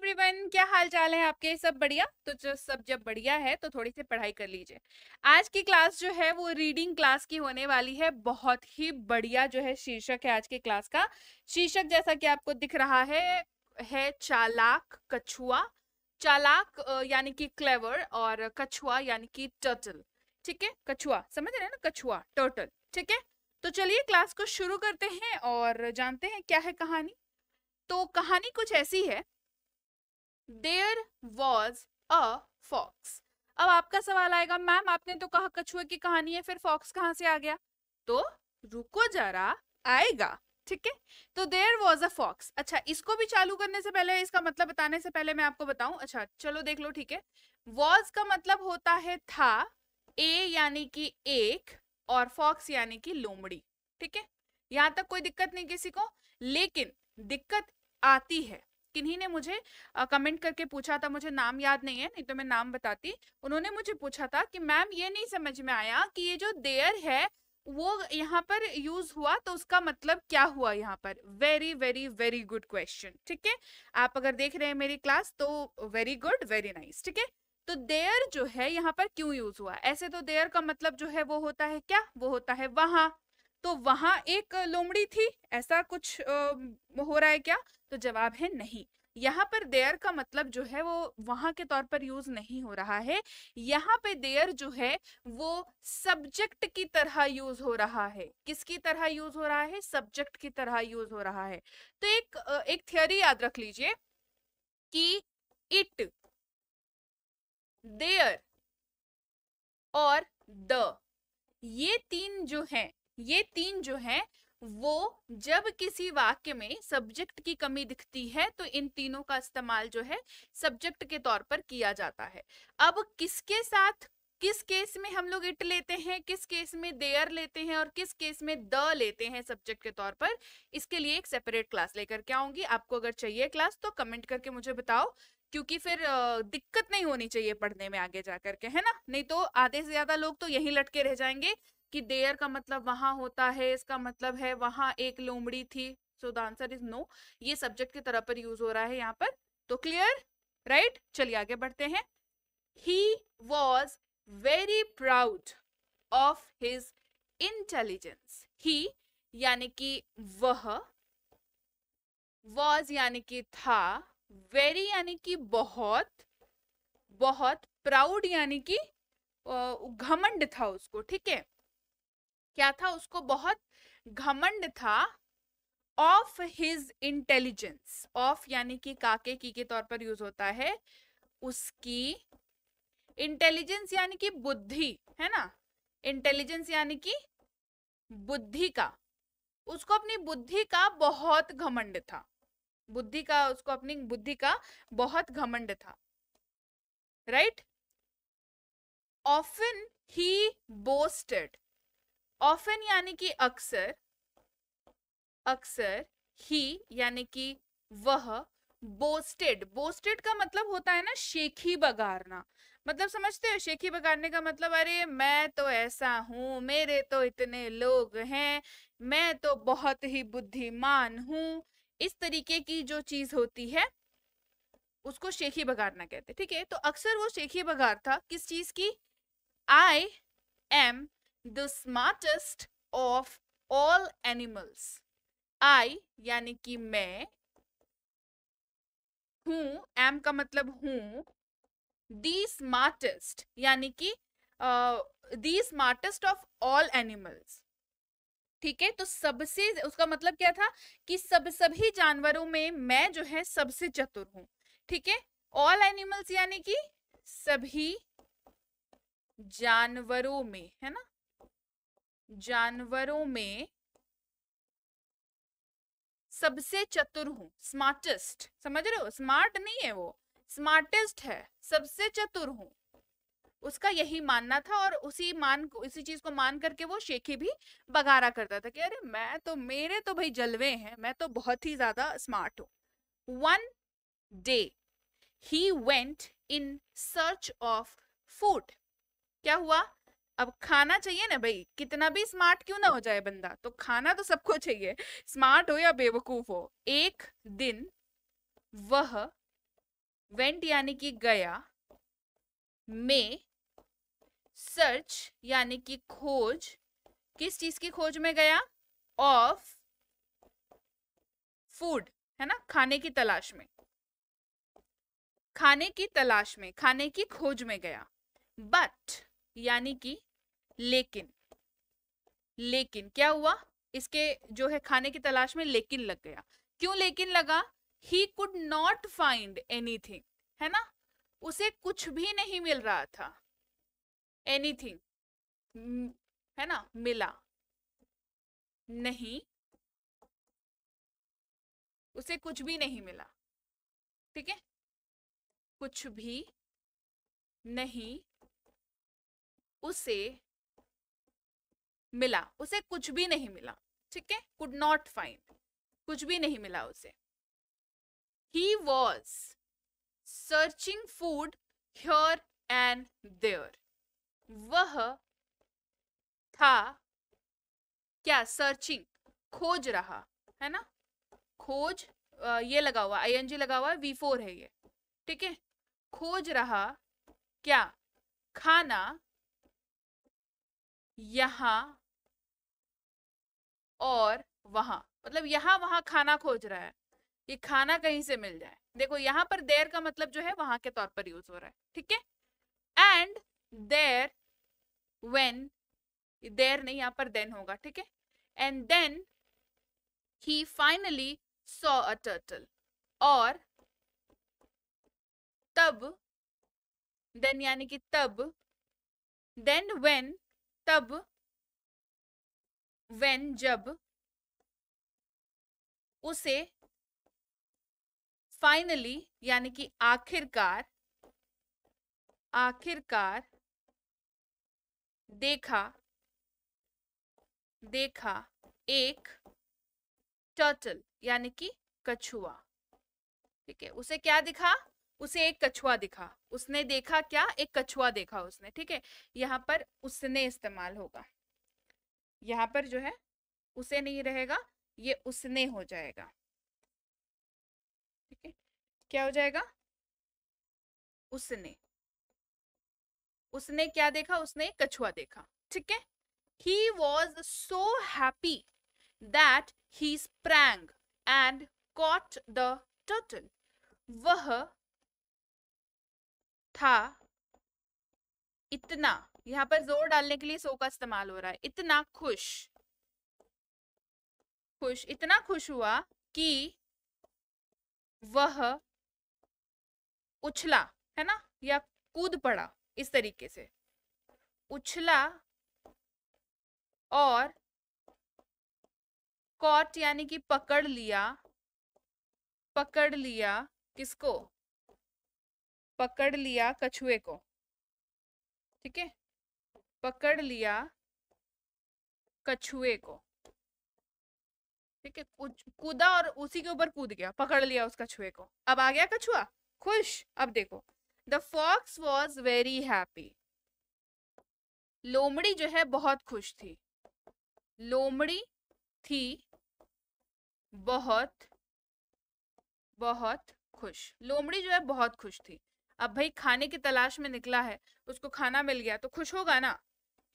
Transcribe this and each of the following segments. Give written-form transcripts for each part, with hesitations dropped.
Everyone, क्या हाल चाल है आपके? सब बढ़िया? तो जब बढ़िया है तो थोड़ी सी पढ़ाई कर लीजिए। आज की क्लास जो है वो रीडिंग क्लास की होने वाली है। बहुत ही बढ़िया जो है शीर्षक है आज की क्लास का। शीर्षक जैसा कि आपको दिख रहा है चालाक कछुआ। चालाक यानी कि क्लेवर, और कछुआ यानी कि टर्टल। ठीक है, कछुआ समझ रहे हैं ना, कछुआ टर्टल। ठीक है, तो चलिए क्लास को शुरू करते हैं और जानते हैं क्या है कहानी। तो कहानी कुछ ऐसी है। There was a fox। अब आपका सवाल आएगा, मैम आपने तो कहा कछुए की कहानी है, फिर फॉक्स कहाँ से आ गया? तो रुको जरा, आएगा। ठीक है, तो देयर वॉज अ फॉक्स। अच्छा, इसको भी चालू करने से पहले, इसका मतलब बताने से पहले मैं आपको बताऊं। अच्छा चलो देख लो। ठीक है, वॉज का मतलब होता है था, ए यानी कि एक, और फॉक्स यानी कि लोमड़ी। ठीक है, यहां तक कोई दिक्कत नहीं किसी को। लेकिन दिक्कत आती है, किन्हीं ने मुझे कमेंट करके पूछा था, मुझे नाम याद नहीं है, नहीं तो मैं नाम बताती। उन्होंने मुझे पूछा था कि मैम ये नहीं समझ में आया कि ये जो देयर है वो यहाँ पर यूज हुआ तो उसका मतलब क्या हुआ यहाँ पर। Very very very good question. ठीक है, आप अगर देख रहे हैं मेरी क्लास तो वेरी गुड, वेरी नाइस। ठीक है, तो देयर जो है यहाँ पर क्यों यूज हुआ? ऐसे तो देयर का मतलब जो है वो होता है क्या, वो होता है वहां। तो वहां एक लोमड़ी थी, ऐसा कुछ हो रहा है क्या? तो जवाब है नहीं। यहाँ पर देयर का मतलब जो है वो वहां के तौर पर यूज नहीं हो रहा है। यहाँ पे देयर जो है वो सब्जेक्ट की तरह यूज हो रहा है। किसकी तरह यूज हो रहा है? सब्जेक्ट की तरह यूज हो रहा है। तो एक थ्योरी याद रख लीजिए कि इट, देयर और द, ये तीन जो हैं वो जब किसी वाक्य में सब्जेक्ट की कमी दिखती है तो इन तीनों का इस्तेमाल जो है सब्जेक्ट के तौर पर किया जाता है। अब किसके साथ, किस केस में हम लोग इट लेते हैं, किस केस में देयर लेते हैं, और किस केस में द लेते हैं सब्जेक्ट के तौर पर, इसके लिए एक सेपरेट क्लास लेकर के आऊंगी। आपको अगर चाहिए क्लास तो कमेंट करके मुझे बताओ, क्योंकि फिर दिक्कत नहीं होनी चाहिए पढ़ने में आगे जा करके, है ना। नहीं तो आधे से ज्यादा लोग तो यहीं लटके रह जाएंगे कि देयर का मतलब वहां होता है, इसका मतलब है वहां एक लोमड़ी थी। So the answer is no, ये सब्जेक्ट की तरह पर यूज हो रहा है यहाँ पर। तो क्लियर, राइट? चलिए आगे बढ़ते हैं। He was very proud of his intelligence. He यानी कि वह, वॉज यानी कि था, वेरी यानी कि बहुत, बहुत, प्राउड यानी कि घमंड था उसको। ठीक है, क्या था उसको? बहुत घमंड था। ऑफ हिज इंटेलिजेंस, ऑफ यानी कि काके की के तौर पर यूज होता है, उसकी इंटेलिजेंस यानी कि बुद्धि, है ना। इंटेलिजेंस यानी कि बुद्धि का, उसको अपनी बुद्धि का बहुत घमंड था। बुद्धि का, उसको अपनी बुद्धि का बहुत घमंड था, राइट। ऑफन ही बोस्टेड, ऑफन यानी कि अक्सर, अक्सर, ही यानी कि वह, बोस्टेड, बोस्टेड का मतलब होता है ना शेखी बगारना। मतलब समझते हो शेखी बगारने का मतलब? अरे मैं तो ऐसा हूं, मेरे तो इतने लोग हैं, मैं तो बहुत ही बुद्धिमान हूं। इस तरीके की जो चीज होती है उसको शेखी बगारना कहते हैं। ठीक है, तो अक्सर वो शेखी बगार था किस चीज की? I am the smartest of all animals. I यानी कि मैं, हूं, एम का मतलब हूं, दी स्मार्टेस्ट यानी कि दी स्मार्टेस्ट ऑफ ऑल एनिमल्स। ठीक है, तो सबसे, उसका मतलब क्या था कि सभी जानवरों में मैं जो है सबसे चतुर हूं। ठीक है, ऑल एनिमल्स यानी कि सभी जानवरों में, है ना, जानवरों में सबसे चतुर हूं। स्मार्टेस्ट, समझ रहे हो? स्मार्ट नहीं है वो, स्मार्टेस्ट है, सबसे चतुर हूं। उसका यही मानना था, और उसी चीज को मान करके वो शेखी भी बघारा करता था कि अरे मैं तो, मेरे तो भाई जलवे हैं, मैं तो बहुत ही ज्यादा स्मार्ट हूं। One day he went in search of food. क्या हुआ? अब खाना चाहिए ना भाई, कितना भी स्मार्ट क्यों ना हो जाए बंदा, तो खाना तो सबको चाहिए, स्मार्ट हो या बेवकूफ हो। एक दिन वह वेंट यानी कि गया, में सर्च यानी कि खोज, किस चीज की खोज में गया, ऑफ फूड, है ना, खाने की तलाश में, खाने की तलाश में, खाने की खोज में गया। बट यानी कि लेकिन, लेकिन क्या हुआ, इसके जो है खाने की तलाश में लेकिन लग गया। क्यों लेकिन लगा? He could not find anything, है ना, उसे कुछ भी नहीं मिल रहा था। एनीथिंग, है ना, मिला नहीं, उसे कुछ भी नहीं मिला। ठीक है, कुछ भी नहीं उसे मिला, उसे कुछ भी नहीं मिला। ठीक है, कुड नॉट फाइंड, कुछ भी नहीं मिला उसे। He was searching food here and there, वह था क्या, सर्चिंग, खोज रहा, है ना, खोज, ये लगा हुआ आईएनजी लगा हुआ है, V4 है ये। ठीक है, खोज रहा क्या, खाना, यहाँ और वहां, मतलब यहाँ वहां खाना खोज रहा है, ये खाना कहीं से मिल जाए। देखो यहाँ पर देर का मतलब जो है वहां के तौर पर यूज हो रहा है। ठीक है, एंड देर, व्हेन, देर नहीं, यहाँ पर देन होगा। ठीक है, and then he finally saw a turtle, और तब, देन यानी कि तब, देन व्हेन, तब, व्हेन जब, उसे, फाइनली यानी कि आखिरकार, आखिरकार देखा, देखा एक टर्टल यानी कि कछुआ। ठीक है, उसे क्या दिखा, उसे एक कछुआ दिखा, उसने देखा क्या, एक कछुआ देखा उसने। ठीक है, यहाँ पर उसने इस्तेमाल होगा, यहाँ पर जो है उसे नहीं रहेगा, ये उसने हो जाएगा। ठीक है, क्या हो जाएगा, उसने, उसने क्या देखा, उसने कछुआ देखा। ठीक है, he was so happy that he sprang and caught the turtle, वह था इतना, यहाँ पर जोर डालने के लिए सो का इस्तेमाल हो रहा है, इतना खुश, खुश, इतना खुश हुआ कि वह उछला, है ना, या कूद पड़ा, इस तरीके से उछला, और कॉट यानी कि पकड़ लिया, पकड़ लिया किसको, पकड़ लिया कछुए को। ठीक है, पकड़ लिया कछुए को। ठीक है, कूदा और उसी के ऊपर कूद गया, पकड़ लिया उस कछुए को, अब आ गया कछुआ खुश। अब देखो, the fox was very happy, लोमड़ी जो है बहुत खुश थी, लोमड़ी थी बहुत, बहुत खुश, लोमड़ी जो है बहुत खुश थी। अब भाई खाने की तलाश में निकला है, उसको खाना मिल गया तो खुश होगा ना।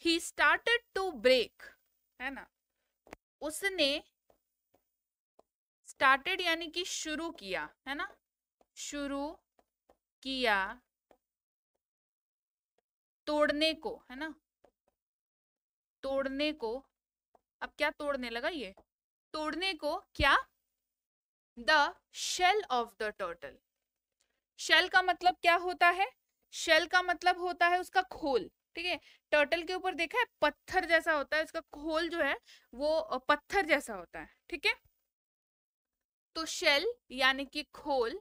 ही स्टार्टेड टू ब्रेक, है ना, उसने, स्टार्टेड यानी कि शुरू किया, है ना, शुरू किया, तोड़ने को, है ना, तोड़ने को, अब क्या तोड़ने लगा ये, तोड़ने को क्या, the shell of the turtle, shell का मतलब क्या होता है, शेल का मतलब होता है उसका खोल। ठीक है, टर्टल के ऊपर देखा है पत्थर जैसा होता है, उसका खोल जो है वो पत्थर जैसा होता है। ठीक है, तो शेल यानी कि खोल,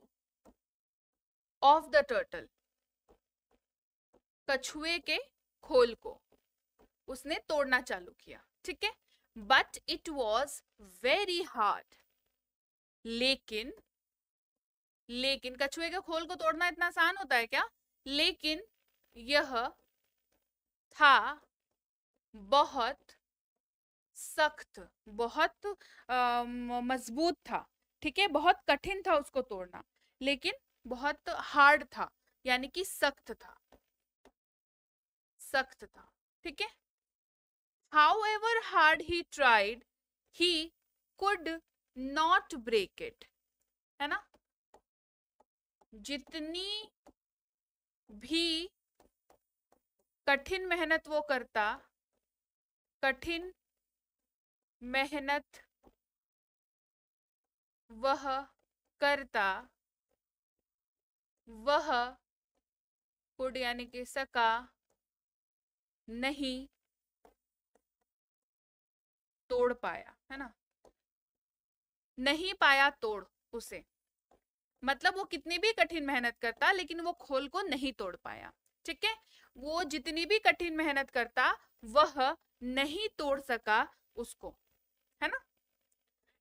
ऑफ द टर्टल, कछुए के खोल को उसने तोड़ना चालू किया। ठीक है, but it was very hard, लेकिन, लेकिन कछुए के खोल को तोड़ना इतना आसान होता है क्या, लेकिन यह था बहुत सख्त, बहुत मजबूत था। ठीक है, बहुत कठिन था उसको तोड़ना, लेकिन बहुत हार्ड था, यानी कि सख्त था, सख्त था। ठीक है। However hard he tried, he could not break it, है ना। जितनी भी कठिन मेहनत वो करता, कठिन मेहनत वह करता, वह कुड यानी कि सका नहीं तोड़ पाया, है ना। नहीं पाया तोड़ उसे, मतलब वो कितनी भी कठिन मेहनत करता लेकिन वो खोल को नहीं तोड़ पाया। ठीक है। वो जितनी भी कठिन मेहनत करता वह नहीं तोड़ सका उसको, है ना।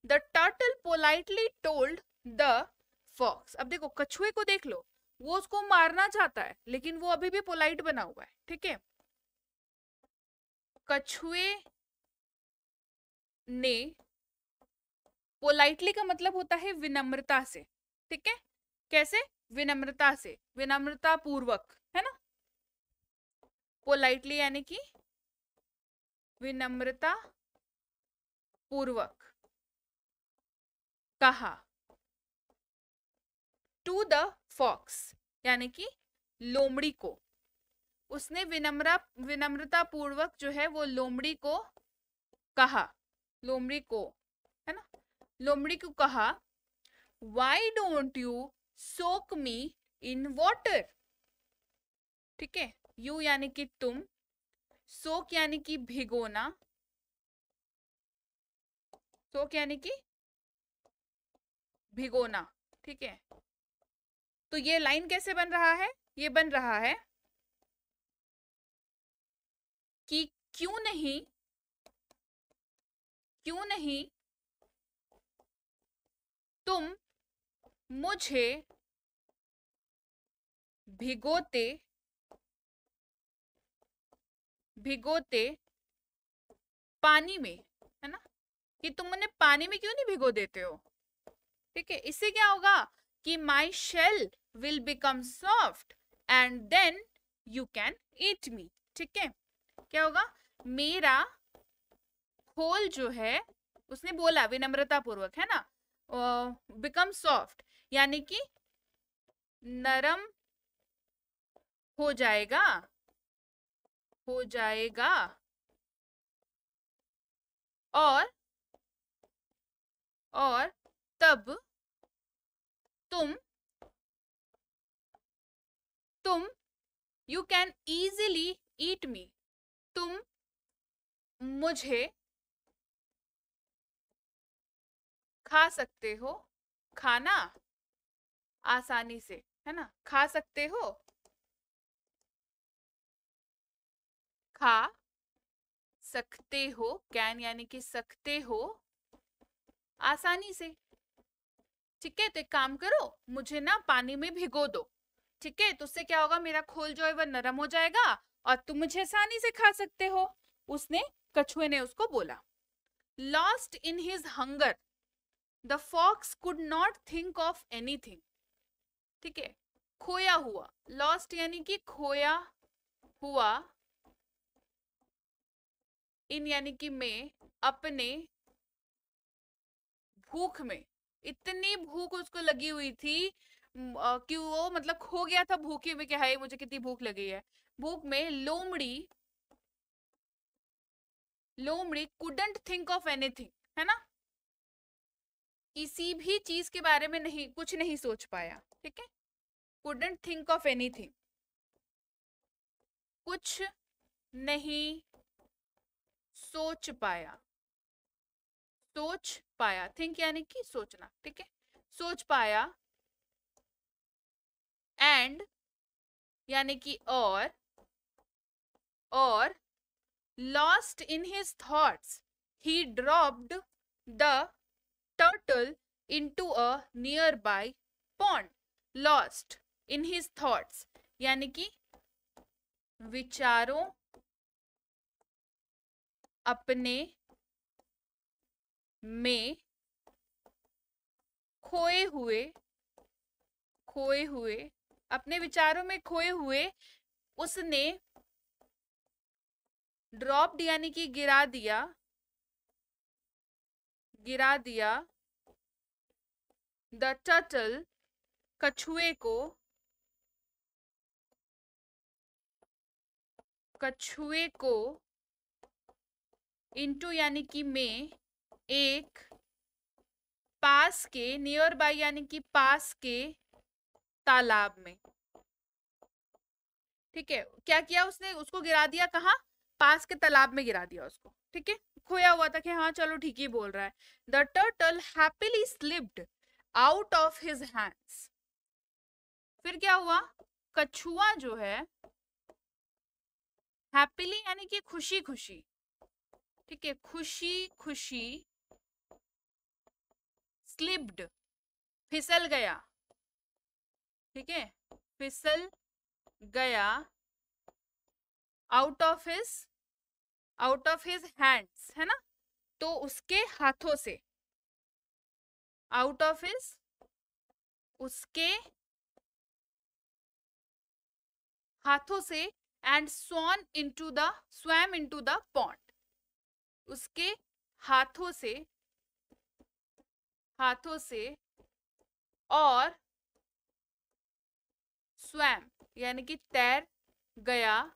The turtle politely told the fox. अब देखो कछुए को देख लो, वो उसको मारना चाहता है लेकिन वो अभी भी पोलाइट बना हुआ है। ठीक है। कछुए ने, पोलाइटली का मतलब होता है विनम्रता से। ठीक है। कैसे? विनम्रता से, विनम्रता पूर्वक, है ना। पोलाइटली यानी कि विनम्रता पूर्वक कहा, टू द फॉक्स यानी कि लोमड़ी को। उसने विनम्रता पूर्वक जो है वो लोमड़ी को कहा, लोमड़ी को, है ना। लोमड़ी को कहा, why don't you soak me in water. ठीक है। यू यानी कि तुम, सोक यानी कि भिगोना, सोक यानी कि भिगोना। ठीक है। तो ये लाइन कैसे बन रहा है? ये बन रहा है कि क्यों नहीं, क्यों नहीं तुम मुझे भिगोते, भिगोते पानी में, है ना, कि तुम उन्हें पानी में क्यों नहीं भिगो देते हो। ठीक है। इससे क्या होगा कि my shell will become soft and then you can eat me. ठीक है। क्या होगा? मेरा खोल जो है, उसने बोला विनम्रता पूर्वक, है ना, बिकम सॉफ्ट यानी कि नरम हो जाएगा, हो जाएगा, और तब तुम यू कैन इजीली ईट मी, तुम मुझे खा सकते हो, खाना आसानी से, है ना, खा सकते हो, खा सकते हो, कैन यानी कि सकते हो, आसानी से। ठीक है। तो एक काम करो, मुझे ना पानी में भिगो दो। ठीक है। तो उससे क्या होगा, मेरा खोल जो है वह नरम हो जाएगा और तुम मुझे आसानी से खा सकते हो। उसने, कछुए ने उसको बोला। Lost in his hunger the fox could not think of anything. ठीक है। खोया हुआ, लॉस्ट यानी कि खोया हुआ, इन यानी कि में, अपने, भूख में, इतनी भूख उसको लगी हुई थी कि वो मतलब खो गया था भूखे में, क्या है मुझे कितनी भूख लगी है। भूख में लोमड़ी, लोमड़ी कुडंट थिंक ऑफ एनीथिंग, है ना, किसी भी चीज के बारे में नहीं, कुछ नहीं सोच पाया। ठीक है। कुडंट थिंक ऑफ एनीथिंग, कुछ नहीं सोच पाया, सोच पाया, थिंक यानी कि सोचना। ठीक है। सोच पाया, एंड यानी कि और lost in his thoughts he dropped the turtle into a nearby pond। lost in his thoughts यानी कि विचारों, अपने में खोए हुए, खोए हुए, अपने विचारों में खोए हुए उसने ड्रॉप्ड यानी कि गिरा दिया द टर्टल, कछुए को इनटू यानी कि में, एक पास के, नियर बाय यानी कि पास के तालाब में। ठीक है, क्या किया उसने, उसको गिरा दिया कहाँ, पास के तालाब में गिरा दिया उसको। ठीक है, खोया हुआ था कि हाँ चलो ठीक ही बोल रहा है। The turtle happily slipped out of his hands. फिर क्या हुआ, कछुआ जो है हैप्पीली यानी कि खुशी खुशी, ठीक है, खुशी खुशी, स्लिप्ड फिसल गया, ठीक है, फिसल गया, आउट ऑफ हिज हैंड्स, है ना, तो उसके हाथों से, आउट ऑफ हिज, उसके हाथों से, and swum into the pond, उसके हाथों से और स्वैम यानी कि तैर गया,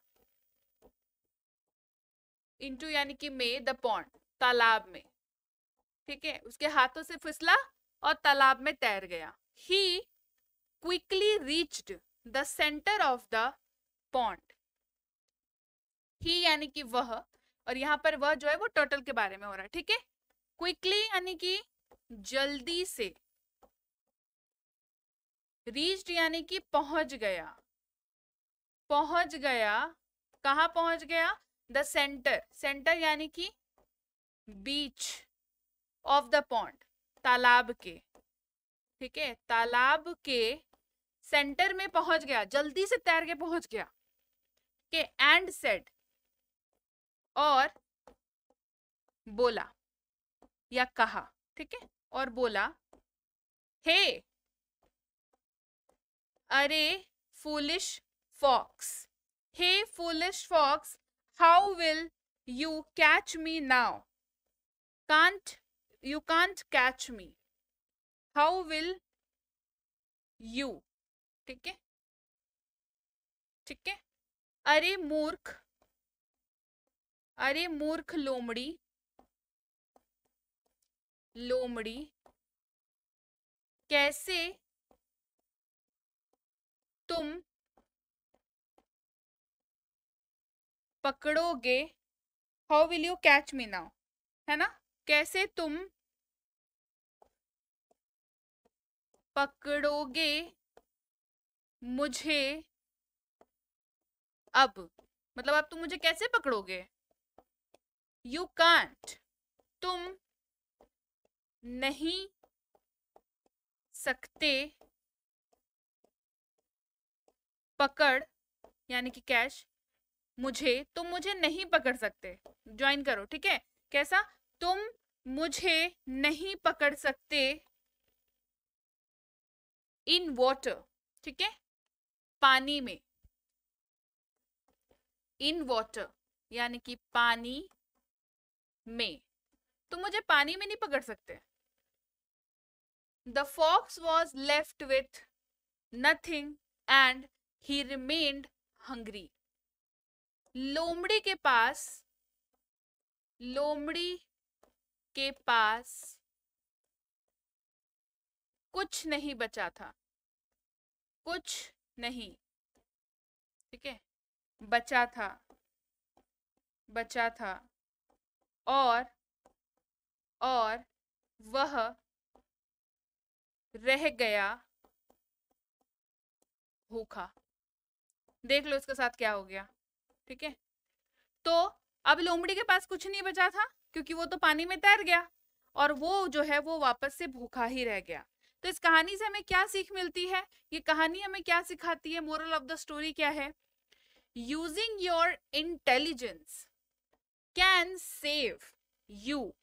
इनटू यानी कि में, द पॉन्ड, तालाब में। ठीक है, उसके हाथों से फिसला और तालाब में तैर गया। He quickly reached the centre of the pond. He यानी कि वह, और यहाँ पर वह जो है वो टर्टल के बारे में हो रहा है। ठीक है, क्विकली यानी कि जल्दी से, रीच्ड यानी कि पहुंच गया, कहाँ पहुंच गया, द सेंटर यानी कि बीच ऑफ द पॉन्ड, तालाब के। ठीक है, तालाब के सेंटर में पहुंच गया, जल्दी से तैर के पहुंच गया। के एंड सेड, और बोला या कहा, ठीक है, और बोला, हे अरे foolish fox, hey foolish fox, how will you catch me now, you can't catch me, how will you, ठीक है, ठीक है, अरे मूर्ख लोमड़ी, कैसे तुम पकड़ोगे, how will you catch me now, है ना, कैसे तुम पकड़ोगे मुझे अब, मतलब अब तुम मुझे कैसे पकड़ोगे, यू कांट, तुम नहीं सकते, पकड़ यानी कि कैच, तुम मुझे नहीं पकड़ सकते, ज्वाइन करो, ठीक है, कैसा, तुम मुझे नहीं पकड़ सकते, इन वाटर, ठीक है, पानी में, इन वाटर यानी कि पानी में, तुम मुझे पानी में नहीं पकड़ सकते। The fox was left with nothing and he remained hungry. लोमड़ी के पास कुछ नहीं बचा था, कुछ नहीं, ठीक है, बचा था, और वह रह गया भूखा। देख लो इसके साथ क्या हो गया, ठीक है, तो अब लोमड़ी के पास कुछ नहीं बचा था क्योंकि वो तो पानी में तैर गया, और वो जो है वो वापस से भूखा ही रह गया। तो इस कहानी से हमें क्या सीख मिलती है, ये कहानी हमें क्या सिखाती है, मोरल ऑफ द स्टोरी क्या है, using your intelligence can save you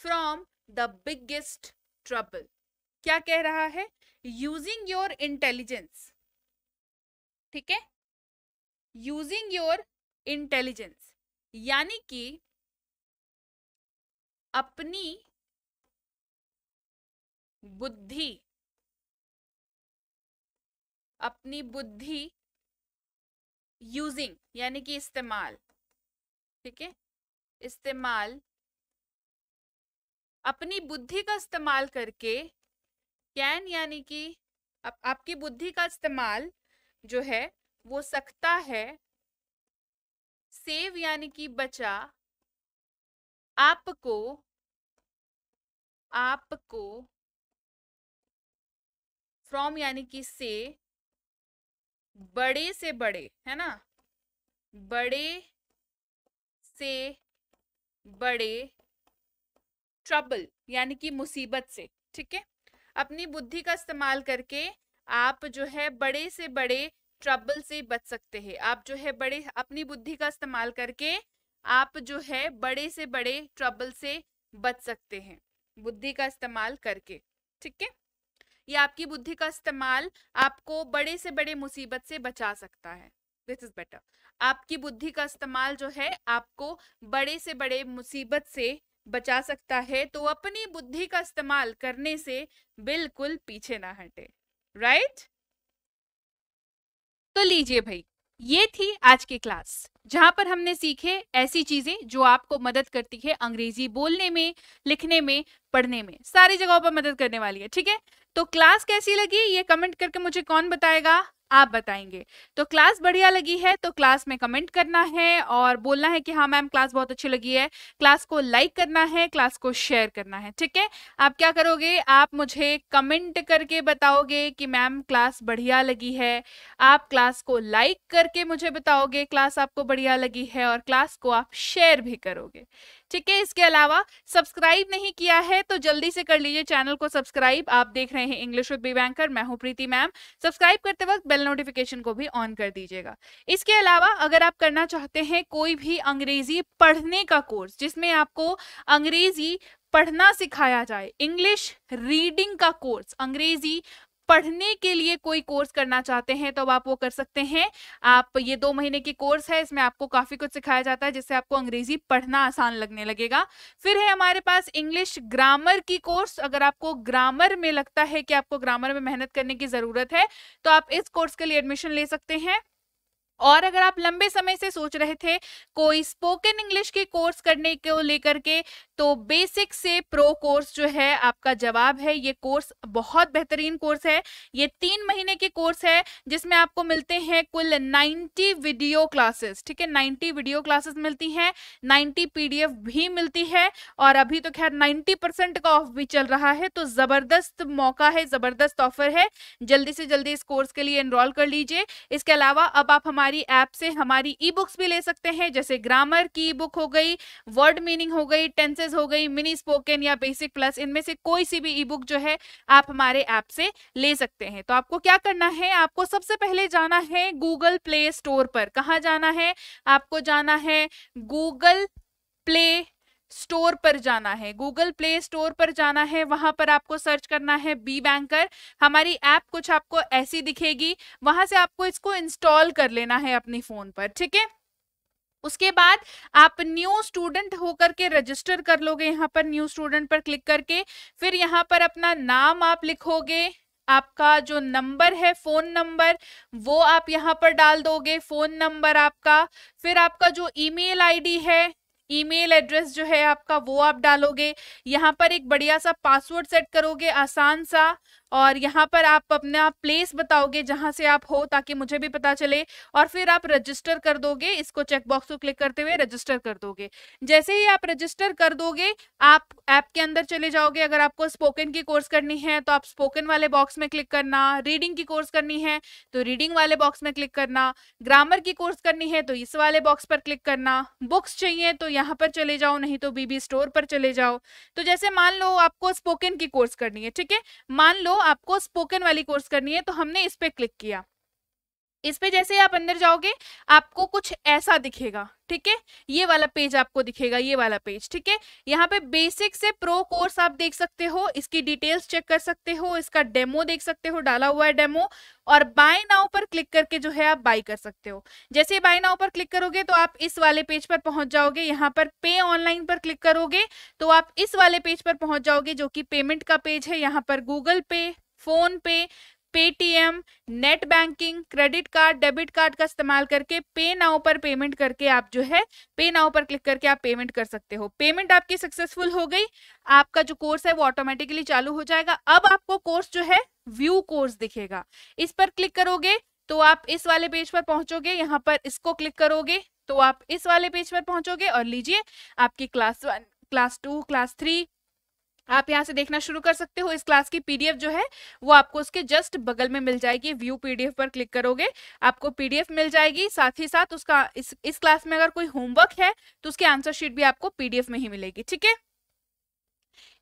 from the biggest trouble. क्या कह रहा है, यूजिंग योर इंटेलिजेंस, ठीक है, यूजिंग योर इंटेलिजेंस यानी कि अपनी बुद्धि, अपनी बुद्धि, यूजिंग यानी कि इस्तेमाल, ठीक है, इस्तेमाल, अपनी बुद्धि का इस्तेमाल करके, कैन यानी कि आपकी बुद्धि का इस्तेमाल जो है वो सकता है, सेव यानी कि बचा, आपको, आपको, फ्रॉम यानी कि से, बड़े से बड़े, है ना, बड़े से बड़े, ट्रबल यानी कि मुसीबत से, ठीक है, अपनी बुद्धि का इस्तेमाल करके आप जो है बड़े से बड़े ट्रबल से बच सकते हैं। आप जो है बड़े, अपनी बुद्धि का इस्तेमाल करके आप जो है बड़े से बड़े ट्रबल से बच सकते हैं, बुद्धि का इस्तेमाल करके, ठीक है, ये आपकी बुद्धि का इस्तेमाल आपको बड़े से बड़े मुसीबत से बचा सकता है। This is better. आपकी बुद्धि का इस्तेमाल जो है आपको बड़े से बड़े मुसीबत से बचा सकता है, तो अपनी बुद्धि का इस्तेमाल करने से बिल्कुल पीछे ना हटे, राइट? तो लीजिए भाई, ये थी आज की क्लास जहां पर हमने सीखे ऐसी चीजें जो आपको मदद करती है अंग्रेजी बोलने में, लिखने में, पढ़ने में, सारी जगहों पर मदद करने वाली है, ठीक है। तो क्लास कैसी लगी ये कमेंट करके मुझे कौन बताएगा? आप बताएंगे। तो क्लास बढ़िया लगी है तो क्लास में कमेंट करना है और बोलना है कि हाँ मैम क्लास बहुत अच्छी लगी है, क्लास को लाइक करना है, क्लास को शेयर करना है, ठीक है। आप क्या करोगे? आप मुझे कमेंट करके बताओगे कि मैम क्लास बढ़िया लगी है, आप क्लास को लाइक करके मुझे बताओगे क्लास आपको बढ़िया लगी है, और क्लास को आप शेयर भी करोगे, ठीक है। इसके अलावा सब्सक्राइब नहीं किया है तो जल्दी से कर लीजिए चैनल को सब्सक्राइब। आप देख रहे हैं इंग्लिश विद बी बैंकर, मैं हूं प्रीति मैम। सब्सक्राइब करते वक्त बेल नोटिफिकेशन को भी ऑन कर दीजिएगा। इसके अलावा अगर आप करना चाहते हैं कोई भी अंग्रेजी पढ़ने का कोर्स जिसमें आपको अंग्रेजी पढ़ना सिखाया जाए, इंग्लिश रीडिंग का कोर्स, अंग्रेजी पढ़ने के लिए कोई कोर्स करना चाहते हैं तो आप वो कर सकते हैं। आप ये 2 महीने की कोर्स है, इसमें आपको काफी कुछ सिखाया जाता है जिससे आपको अंग्रेजी पढ़ना आसान लगने लगेगा। फिर है हमारे पास इंग्लिश ग्रामर की कोर्स। अगर आपको ग्रामर में लगता है कि आपको ग्रामर में मेहनत करने की जरूरत है तो आप इस कोर्स के लिए एडमिशन ले सकते हैं। और अगर आप लंबे समय से सोच रहे थे कोई स्पोकन इंग्लिश के कोर्स करने को लेकर के, तो बेसिक से प्रो कोर्स जो है आपका जवाब है। ये कोर्स बहुत बेहतरीन कोर्स है। ये 3 महीने के कोर्स है जिसमें आपको मिलते हैं कुल 90 वीडियो क्लासेस, ठीक है, 90 वीडियो क्लासेस मिलती हैं, 90 पीडीएफ भी मिलती है, और अभी तो खैर 90% का ऑफ भी चल रहा है। तो जबरदस्त मौका है, जबरदस्त ऑफर है, जल्दी से जल्दी इस कोर्स के लिए एनरोल कर लीजिए। इसके अलावा अब आप हमारी ऐप से हमारी ई बुक्स भी ले सकते हैं, जैसे ग्रामर की बुक हो गई, वर्ड मीनिंग हो गई, टेंसेस हो गई, मिनी स्पोकन या बेसिक प्लस, इनमें से कोई सी भी ई बुक जो है आप हमारे ऐप से ले सकते हैं। तो आपको क्या करना है? आपको सबसे पहले जाना है गूगल प्ले स्टोर पर। कहाँ जाना है? आपको जाना है गूगल प्ले स्टोर पर जाना है, गूगल प्ले स्टोर पर जाना है, वहां पर आपको सर्च करना है बी बैंकर। हमारी ऐप कुछ आपको ऐसी दिखेगी, वहां से आपको इसको इंस्टॉल कर लेना है अपनी फोन पर, ठीक है। उसके बाद आप न्यू स्टूडेंट होकर के रजिस्टर कर लोगे, यहाँ पर न्यू स्टूडेंट पर क्लिक करके। फिर यहाँ पर अपना नाम आप लिखोगे, आपका जो नंबर है फोन नंबर वो आप यहाँ पर डाल दोगे, फोन नंबर आपका। फिर आपका जो ईमेल आईडी है, ईमेल एड्रेस जो है आपका वो आप डालोगे। यहाँ पर एक बढ़िया सा पासवर्ड सेट करोगे, आसान सा, और यहाँ पर आप अपना प्लेस बताओगे जहां से आप हो ताकि मुझे भी पता चले, और फिर आप रजिस्टर कर दोगे। इसको चेकबॉक्स को क्लिक करते हुए रजिस्टर कर दोगे। जैसे ही आप रजिस्टर कर दोगे आप ऐप के अंदर चले जाओगे। अगर आपको स्पोकन की कोर्स करनी है तो आप स्पोकन वाले बॉक्स में क्लिक करना, रीडिंग की कोर्स करनी है तो रीडिंग वाले बॉक्स में क्लिक करना, ग्रामर की कोर्स करनी है तो इस वाले बॉक्स पर क्लिक करना, बुक्स चाहिए तो यहाँ पर चले जाओ, नहीं तो बीबी स्टोर पर चले जाओ। तो जैसे मान लो आपको स्पोकन की कोर्स करनी है, ठीक है, मान लो आपको स्पोकन वाली कोर्स करनी है तो हमने इस पे क्लिक किया। इस पे जैसे आप अंदर जाओगे आपको कुछ ऐसा दिखेगा, ठीक है, ये वाला पेज आपको दिखेगा, ये वाला पेज, ठीक है। यहाँ पे बेसिक से प्रो कोर्स आप देख सकते हो, इसकी डिटेल्स चेक कर सकते हो, इसका डेमो देख सकते हो, डाला हुआ है डेमो, और बाय नाउ पर क्लिक करके जो है आप बाय कर सकते हो। जैसे बाय नाउ पर क्लिक करोगे तो आप इस वाले पेज पर पहुंच जाओगे, यहाँ पर पे ऑनलाइन पर क्लिक करोगे तो आप इस वाले पेज पर पहुंच जाओगे जो कि पेमेंट का पेज है। यहाँ पर गूगल पे, फोन पे, Paytm, net banking, credit card, debit card का इस्तेमाल करके पे नाउ पर पेमेंट करके आप जो है पे नाउ पर क्लिक करके आप पेमेंट कर सकते हो। पेमेंट आपकी सक्सेसफुल हो गई, आपका जो कोर्स है वो ऑटोमेटिकली चालू हो जाएगा। अब आपको कोर्स जो है व्यू कोर्स दिखेगा, इस पर क्लिक करोगे तो आप इस वाले पेज पर पहुंचोगे, यहाँ पर इसको क्लिक करोगे तो आप इस वाले पेज पर पहुंचोगे और लीजिए आपकी क्लास 1, क्लास 2, क्लास 3 आप यहाँ से देखना शुरू कर सकते हो। इस क्लास की पीडीएफ जो है वो आपको उसके जस्ट बगल में मिल जाएगी। व्यू पीडीएफ पर क्लिक करोगे आपको पीडीएफ मिल जाएगी, साथ ही साथ उसका इस क्लास में अगर कोई होमवर्क है तो उसकी आंसर शीट भी आपको पीडीएफ में ही मिलेगी, ठीक है।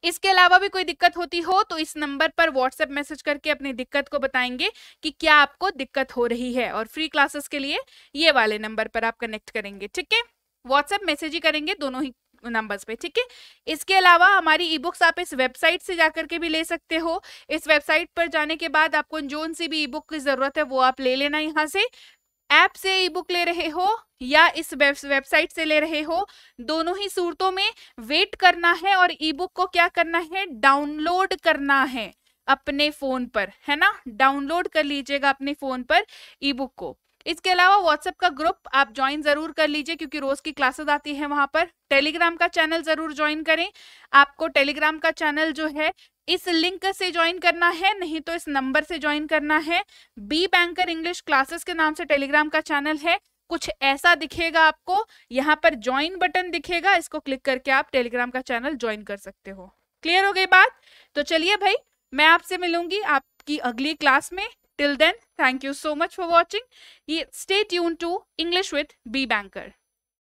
इसके अलावा भी कोई दिक्कत होती हो तो इस नंबर पर व्हाट्सएप मैसेज करके अपनी दिक्कत को बताएंगे कि क्या आपको दिक्कत हो रही है, और फ्री क्लासेस के लिए ये वाले नंबर पर आप कनेक्ट करेंगे, ठीक है। व्हाट्सएप मैसेज ही करेंगे दोनों ही नंबर्स पे, ठीक है। इसके अलावा हमारी ई बुक्स आप इस वेबसाइट से जाकर के भी ले सकते हो। इस वेबसाइट पर जाने के बाद आपको जोन सी भी ई बुक की जरूरत है वो आप ले लेना। यहाँ से ऐप से ई बुक ले रहे हो या इस वेबसाइट से ले रहे हो, दोनों ही सूरतों में वेट करना है और ई बुक को क्या करना है, डाउनलोड करना है अपने फोन पर, है ना। डाउनलोड कर लीजिएगा अपने फोन पर ई बुक को। इसके अलावा व्हाट्सएप का ग्रुप आप ज्वाइन जरूर कर लीजिए क्योंकि रोज की क्लासेस आती है वहां पर। टेलीग्राम का चैनल जरूर ज्वाइन करें। आपको टेलीग्राम का चैनल जो है इस लिंक से ज्वाइन करना है, नहीं तो इस नंबर से ज्वाइन करना है। बी बैंकर इंग्लिश क्लासेस के नाम से टेलीग्राम का चैनल है। कुछ ऐसा दिखेगा आपको, यहाँ पर ज्वाइन बटन दिखेगा, इसको क्लिक करके आप टेलीग्राम का चैनल ज्वाइन कर सकते हो। क्लियर हो गई बात? तो चलिए भाई, मैं आपसे मिलूंगी आपकी अगली क्लास में। Till then, thank you so much for watching. Stay tuned to English with B Banker.